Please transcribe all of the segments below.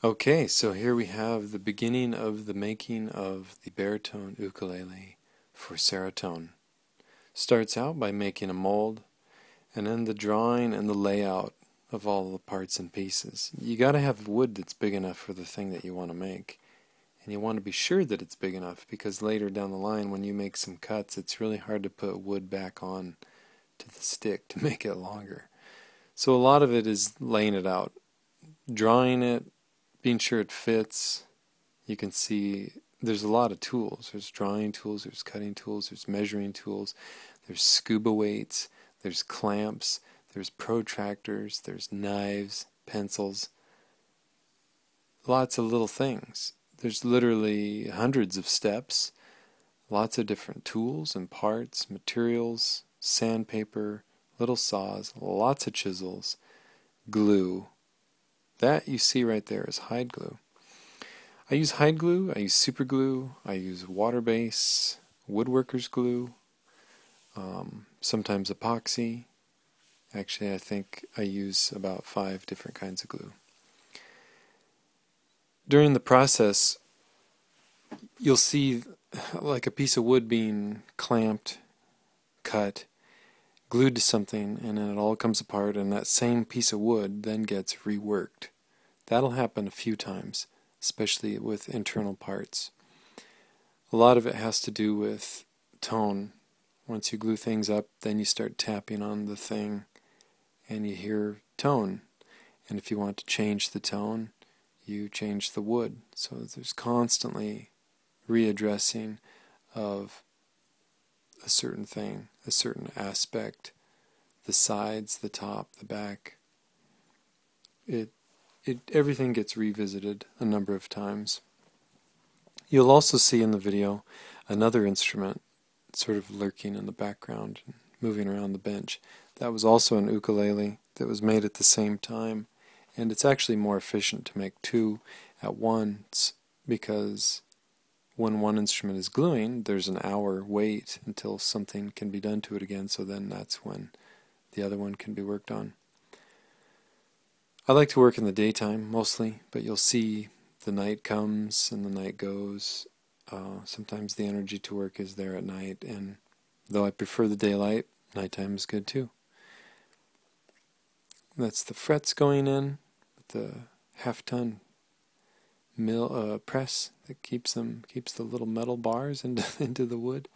Okay, so here we have the beginning of the making of the baritone ukulele for Sara Tone. Starts out by making a mold, and then the drawing and the layout of all the parts and pieces. You gotta have wood that's big enough for the thing that you want to make. And you want to be sure that it's big enough, because later down the line when you make some cuts, it's really hard to put wood back on to the stick to make it longer. So a lot of it is laying it out, drawing it, being sure it fits. You can see there's a lot of tools. There's drawing tools, there's cutting tools, there's measuring tools, there's scuba weights, there's clamps, there's protractors, there's knives, pencils, lots of little things. There's literally hundreds of steps, lots of different tools and parts, materials, sandpaper, little saws, lots of chisels, glue. That you see right there is hide glue. I use hide glue, I use super glue, I use water base, woodworker's glue, sometimes epoxy. Actually, I think I use about 5 different kinds of glue. During the process, you'll see like a piece of wood being clamped, cut, glued to something, and then it all comes apart, and that same piece of wood then gets reworked. That'll happen a few times, especially with internal parts. A lot of it has to do with tone. Once you glue things up, then you start tapping on the thing and you hear tone. And if you want to change the tone, you change the wood. So there's constantly readdressing of a certain thing, a certain aspect, the sides, the top, the back. Everything gets revisited a number of times. You'll also see in the video another instrument sort of lurking in the background and moving around the bench. That was also an ukulele that was made at the same time, and it's actually more efficient to make 2 at once, because when one instrument is gluing, there's an hour wait until something can be done to it again, so then that's when the other one can be worked on. I like to work in the daytime mostly, but you'll see the night comes and the night goes. Sometimes the energy to work is there at night, and though I prefer the daylight, nighttime is good too. That's the frets going in with the half-ton press that keeps the little metal bars into the wood.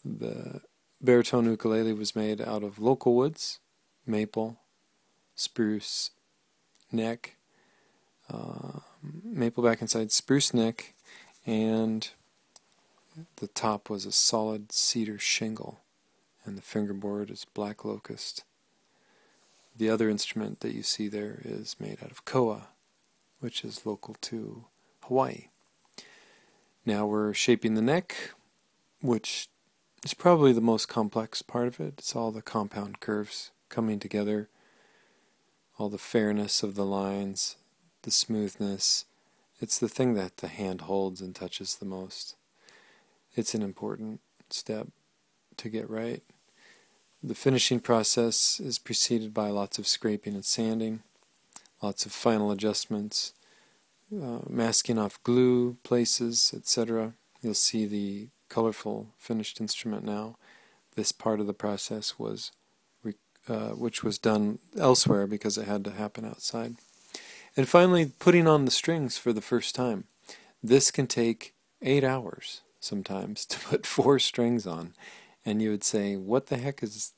The baritone ukulele was made out of local woods, maple, spruce, neck, maple back inside, spruce neck, and the top was a solid cedar shingle, and the fingerboard is black locust. The other instrument that you see there is made out of koa, which is local to Hawaii. Now we're shaping the neck, which is probably the most complex part of it. It's all the compound curves coming together, all the fairness of the lines, the smoothness. It's the thing that the hand holds and touches the most. It's an important step to get right. The finishing process is preceded by lots of scraping and sanding, lots of final adjustments, masking off glue places, etc. You'll see the colorful finished instrument now. This part of the process was which was done elsewhere because it had to happen outside. And finally, putting on the strings for the first time. This can take 8 hours sometimes to put 4 strings on. And you would say, what the heck is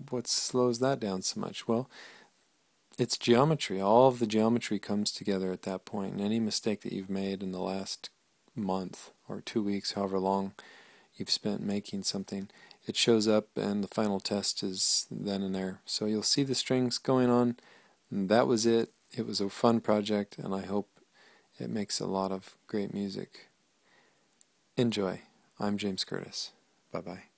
what slows that down so much? Well, it's geometry. All of the geometry comes together at that point, and any mistake that you've made in the last month or 2 weeks, however long you've spent making something, it shows up, and the final test is then and there. So you'll see the strings going on. And that was it. It was a fun project, and I hope it makes a lot of great music. Enjoy. I'm James Curtis. Bye-bye.